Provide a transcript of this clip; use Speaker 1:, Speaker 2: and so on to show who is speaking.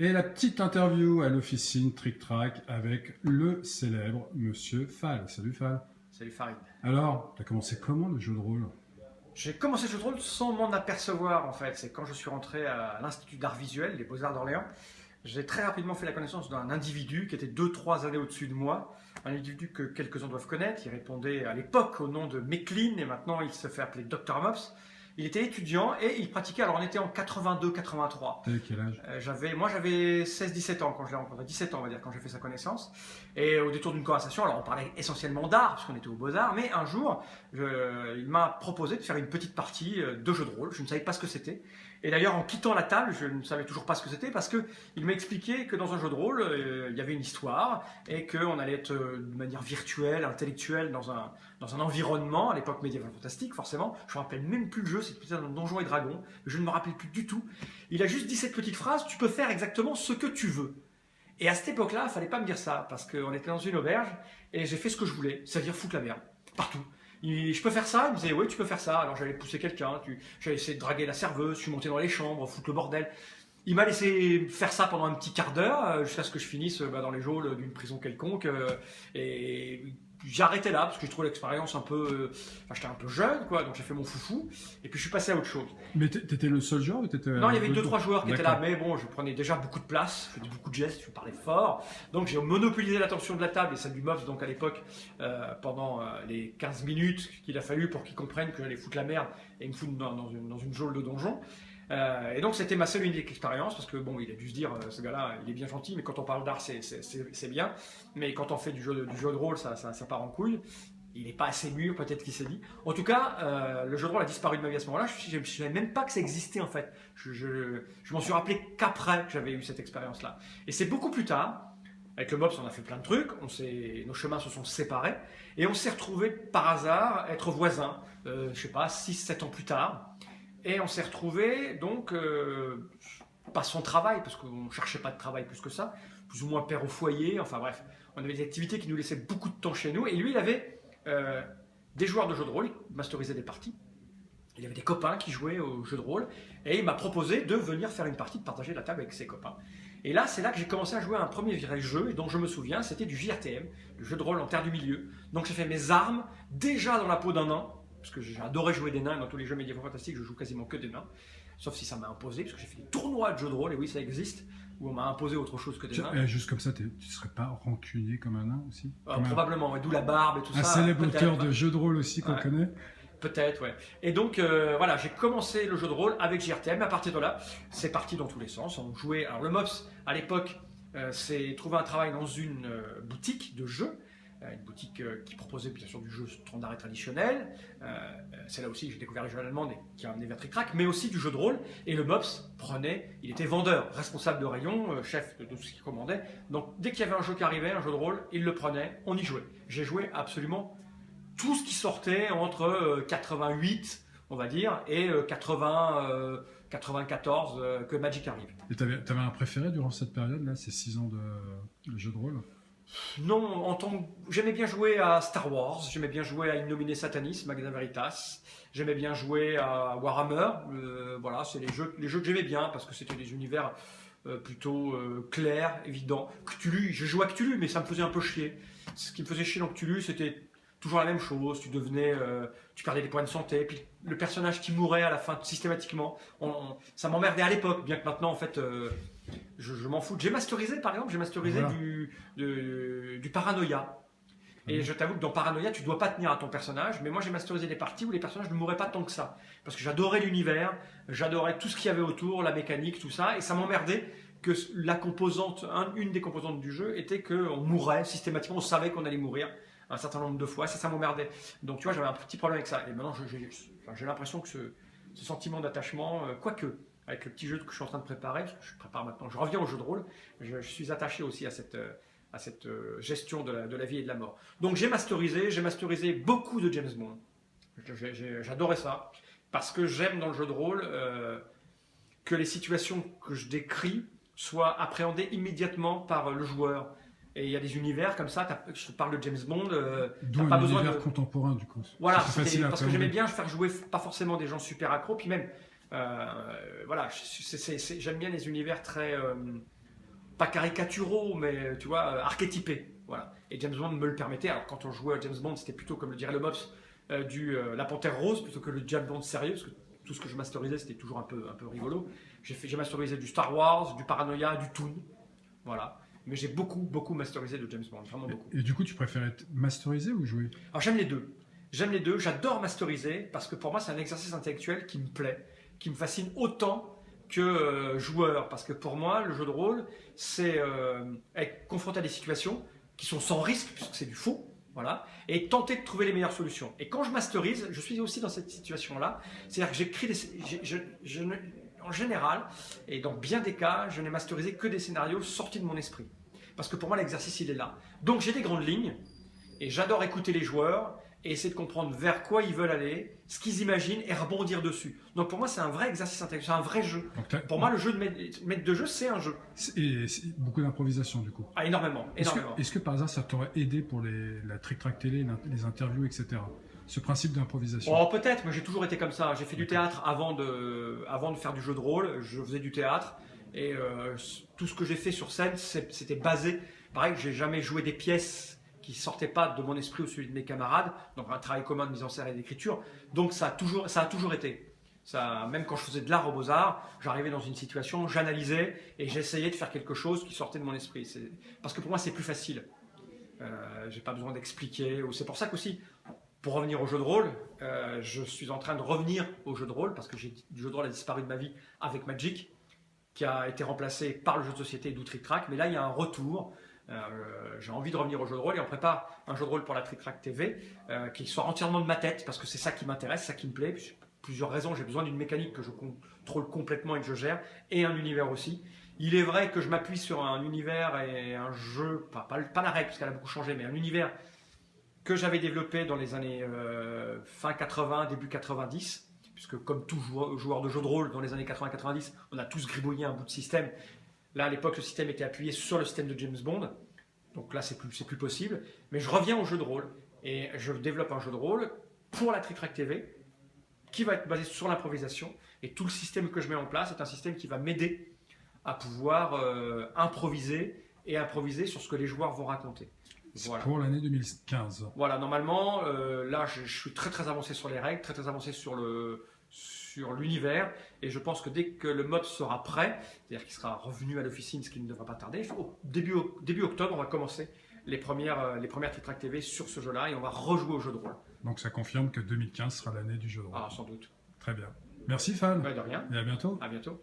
Speaker 1: Et la petite interview à l'officine Trick Track avec le célèbre Monsieur Fall. Salut Fall.
Speaker 2: Salut Farid.
Speaker 1: Alors, t'as commencé comment le jeu de rôle?
Speaker 2: J'ai commencé le jeu de rôle sans m'en apercevoir en fait. C'est quand je suis rentré à l'Institut d'art visuel des Beaux-Arts d'Orléans. J'ai très rapidement fait la connaissance d'un individu qui était 2-3 années au-dessus de moi. Un individu que quelques-uns doivent connaître. Il répondait à l'époque au nom de Mecklin et maintenant il se fait appeler Dr Mops. Il était étudiant et il pratiquait, alors on était en 82-83.
Speaker 1: T'avais quel âge?
Speaker 2: Moi j'avais 16-17 ans quand je l'ai rencontré, 17 ans on va dire quand j'ai fait sa connaissance. Et au détour d'une conversation, alors on parlait essentiellement d'art parce qu'on était aux Beaux-Arts, mais un jour il m'a proposé de faire une petite partie de jeu de rôle, je ne savais pas ce que c'était. Et d'ailleurs en quittant la table, je ne savais toujours pas ce que c'était parce qu'il m'a expliqué que dans un jeu de rôle, il y avait une histoire et qu'on allait être de manière virtuelle, intellectuelle dans un environnement, à l'époque médiéval fantastique forcément. Je ne me rappelle même plus le jeu, c'était peut-être un Donjons et Dragons, je ne me rappelle plus du tout. Il a juste dit cette petite phrase, tu peux faire exactement ce que tu veux. Et à cette époque-là, il ne fallait pas me dire ça, parce qu'on était dans une auberge, et j'ai fait ce que je voulais, c'est-à-dire foutre la merde, partout. Je peux faire ça? Il me disait, oui, tu peux faire ça. Alors j'allais pousser quelqu'un, j'allais essayer de draguer la serveuse, je suis monté dans les chambres, foutre le bordel. Il m'a laissé faire ça pendant un petit quart d'heure, jusqu'à ce que je finisse dans les geôles d'une prison quelconque. Et j'ai arrêté là, parce que je trouvais l'expérience un peu... Enfin, j'étais un peu jeune, quoi, donc j'ai fait mon foufou, et puis je suis passé à autre chose.
Speaker 1: Mais t'étais le seul joueur ou t'étais...
Speaker 2: Non, il y avait 2-3 joueurs qui étaient là, mais bon, je prenais déjà beaucoup de place, je faisais beaucoup de gestes, je parlais fort. Donc j'ai monopolisé l'attention de la table et celle du Mops, donc à l'époque, pendant les 15 minutes qu'il a fallu pour qu'ils comprennent que j'allais foutre la merde et me foutre dans une geôle de donjon. Et donc c'était ma seule unique expérience, parce que bon, il a dû se dire, ce gars-là, il est bien gentil, mais quand on parle d'art, c'est bien. Mais quand on fait du jeu de rôle, ça part en couille. Il n'est pas assez mûr, peut-être qu'il s'est dit. En tout cas, le jeu de rôle a disparu de ma vie à ce moment-là. Je ne savais même pas que ça existait en fait. Je m'en suis rappelé qu'après que j'avais eu cette expérience-là. Et c'est beaucoup plus tard, avec le Mops, on a fait plein de trucs, nos chemins se sont séparés, et on s'est retrouvés par hasard être voisins, je sais pas, 6-7 ans plus tard. Et on s'est retrouvés donc, pas son travail, parce qu'on ne cherchait pas de travail plus que ça, plus ou moins père au foyer, enfin bref. On avait des activités qui nous laissaient beaucoup de temps chez nous, et lui, il avait... des joueurs de jeux de rôle, il masterisait des parties. Il avait des copains qui jouaient au jeu de rôle et il m'a proposé de venir faire une partie, de partager la table avec ses copains. Et là, c'est là que j'ai commencé à jouer à un premier vrai jeu dont je me souviens, c'était du JRTM, le jeu de rôle en Terre du Milieu. Donc j'ai fait mes armes déjà dans la peau d'un nain, parce que j'ai adoré jouer des nains, et dans tous les jeux médiévaux fantastiques, je joue quasiment que des nains, sauf si ça m'a imposé, parce que j'ai fait des tournois de jeux de rôle, et oui, ça existe, où on m'a imposé autre chose que des nains.
Speaker 1: Juste comme ça, tu serais pas rancunier comme un nain aussi?
Speaker 2: Probablement, ouais, d'où la barbe et tout ça.
Speaker 1: Un célèbre auteur de jeux de rôle aussi qu'on connaît.
Speaker 2: Peut-être, ouais. Et donc, voilà, j'ai commencé le jeu de rôle avec JRTM. À partir de là, c'est parti dans tous les sens. On jouait. Alors, le Mops, à l'époque, s'est trouvé un travail dans une boutique de jeux. Une boutique qui proposait bien sûr du jeu standard et traditionnel. C'est là aussi que j'ai découvert les jeux allemands qui a amené vers Trick Track, mais aussi du jeu de rôle. Et le Mops il était vendeur, responsable de rayon, chef de tout ce qu'il commandait. Donc dès qu'il y avait un jeu qui arrivait, un jeu de rôle, il le prenait, on y jouait. J'ai joué absolument tout ce qui sortait entre 88, on va dire, et 94 que Magic arrive.
Speaker 1: Et t'avais un préféré durant cette période-là, ces 6 ans de jeu de rôle?
Speaker 2: Non, j'aimais bien jouer à Star Wars, j'aimais bien jouer à Innominé Satanis, Magna Veritas, j'aimais bien jouer à Warhammer, voilà, c'est les jeux que j'aimais bien parce que c'était des univers plutôt clairs, évidents. Cthulhu, je jouais à Cthulhu, mais ça me faisait un peu chier. Ce qui me faisait chier dans Cthulhu, c'était toujours la même chose, tu perdais des points de santé, puis le personnage qui mourait à la fin systématiquement, ça m'emmerdait à l'époque, bien que maintenant en fait... Je m'en fous. J'ai masterisé par exemple, voilà. du Paranoia. Et je t'avoue que dans Paranoia, tu ne dois pas tenir à ton personnage, mais moi j'ai masterisé des parties où les personnages ne mouraient pas tant que ça. Parce que j'adorais l'univers, j'adorais tout ce qu'il y avait autour, la mécanique, tout ça, et ça m'emmerdait que une des composantes du jeu était qu'on mourait systématiquement, on savait qu'on allait mourir un certain nombre de fois, ça m'emmerdait. Donc tu vois, j'avais un petit problème avec ça. Et maintenant, j'ai l'impression que ce sentiment d'attachement, quoique, avec le petit jeu que je suis en train de préparer, parce que je prépare maintenant, je reviens au jeu de rôle, je suis attaché aussi à cette gestion de la vie et de la mort. Donc j'ai masterisé beaucoup de James Bond. J'adorais ça, parce que j'aime dans le jeu de rôle que les situations que je décris soient appréhendées immédiatement par le joueur. Et il y a des univers comme ça, je te parle de James Bond,
Speaker 1: d'où un univers contemporain du coup.
Speaker 2: Voilà, parce que j'aimais bien faire jouer pas forcément des gens super accros, puis même... voilà, j'aime bien les univers très pas caricaturaux, mais tu vois, archétypés. Voilà. Et James Bond me le permettait. Alors quand on jouait à James Bond, c'était plutôt, comme le dirait le Mops, la Panthère Rose, plutôt que le James Bond sérieux, parce que tout ce que je masterisais, c'était toujours un peu rigolo. J'ai masterisé du Star Wars, du Paranoia, du Toon. Voilà. Mais j'ai beaucoup masterisé de James Bond, vraiment beaucoup.
Speaker 1: Et du coup, tu préfères être masterisé ou jouer?
Speaker 2: Alors j'aime les deux. J'aime les deux, j'adore masteriser parce que pour moi c'est un exercice intellectuel qui me plaît, qui me fascine autant que joueur. Parce que pour moi, le jeu de rôle, c'est être confronté à des situations qui sont sans risque, puisque c'est du faux, voilà, et tenter de trouver les meilleures solutions. Et quand je masterise, je suis aussi dans cette situation-là, c'est-à-dire que j'écris en général, et dans bien des cas, je n'ai masterisé que des scénarios sortis de mon esprit. Parce que pour moi, l'exercice, il est là. Donc j'ai des grandes lignes, et j'adore écouter les joueurs, et essayer de comprendre vers quoi ils veulent aller, ce qu'ils imaginent, et rebondir dessus. Donc pour moi, c'est un vrai exercice intellectuel, c'est un vrai jeu. Pour moi, le jeu de maître de jeu, c'est un jeu.
Speaker 1: Et beaucoup d'improvisation, du coup.
Speaker 2: Ah, énormément.
Speaker 1: Est-ce que par hasard, ça t'aurait aidé pour la Trick Track télé, les interviews, etc. Ce principe d'improvisation?
Speaker 2: Oh, peut-être, mais j'ai toujours été comme ça. J'ai fait du théâtre avant de faire du jeu de rôle. Je faisais du théâtre. Et tout ce que j'ai fait sur scène, c'était basé. Pareil, j'ai jamais joué des pièces qui sortaient pas de mon esprit ou celui de mes camarades. Donc un travail commun de mise en scène et d'écriture. Donc ça a toujours été. Ça, même quand je faisais de l'art aux Beaux-Arts, j'arrivais dans une situation, j'analysais et j'essayais de faire quelque chose qui sortait de mon esprit. Parce que pour moi, c'est plus facile. J'ai pas besoin d'expliquer. C'est pour ça qu'aussi, pour revenir au jeu de rôle, je suis en train de revenir au jeu de rôle parce que le jeu de rôle a disparu de ma vie avec Magic, qui a été remplacé par le jeu de société d'où Trick Track. Mais là, il y a un retour. J'ai envie de revenir au jeu de rôle et on prépare un jeu de rôle pour la Trick Track TV qui soit entièrement de ma tête parce que c'est ça qui m'intéresse, ça qui me plaît. Plusieurs raisons, j'ai besoin d'une mécanique que je contrôle complètement et que je gère et un univers aussi. Il est vrai que je m'appuie sur un univers et un jeu, pas la règle parce qu'elle a beaucoup changé, mais un univers que j'avais développé dans les années fin 80, début 90, puisque comme tout joueur de jeu de rôle dans les années 80-90, on a tous gribouillé un bout de système. Là, à l'époque, le système était appuyé sur le système de James Bond. Donc là, c'est plus possible. Mais je reviens au jeu de rôle. Et je développe un jeu de rôle pour la Trick Track TV qui va être basé sur l'improvisation. Et tout le système que je mets en place est un système qui va m'aider à pouvoir improviser sur ce que les joueurs vont raconter.
Speaker 1: Voilà. Pour l'année 2015.
Speaker 2: Voilà, normalement, là, je suis très avancé sur les règles, très avancé sur l'univers, et je pense que dès que le mode sera prêt, c'est-à-dire qu'il sera revenu à l'officine, ce qui ne devra pas tarder, début octobre, on va commencer les premières Trick Track TV sur ce jeu-là, et on va rejouer au jeu de rôle.
Speaker 1: Donc ça confirme que 2015 sera l'année du jeu de rôle.
Speaker 2: Ah, sans doute.
Speaker 1: Très bien. Merci Fan.
Speaker 2: De rien.
Speaker 1: Et à bientôt.
Speaker 2: À bientôt.